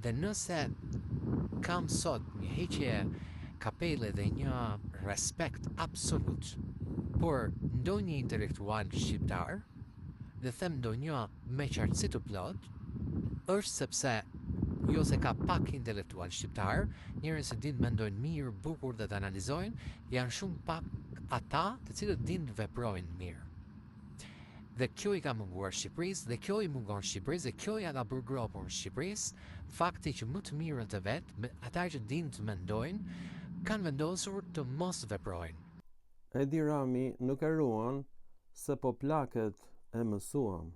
Dhe nëse kam sot një heqje kapele dhe një respekt absolut por ndonjë intelektual shqiptar, dhe them ndonjë me qartësi të plot, është sepse jo se ka pak intelektual shqiptar, njerëz që dinë të mendojnë mirë, bukur dhe të analizojnë, janë shumë pak ata të cilët dinë të veprojnë mirë. Dhe kjo i ka munguar Shqipërisë, dhe kjo i mungon Shqipërisë, dhe kjo ja ka bërë gropur Shqipërisë, fakti që më të mirët e vetë, ata që dinë të mendojnë, kanë vendosur të mos veprojnë. Edi Rami nuk e ruan se po plaket e mësuam.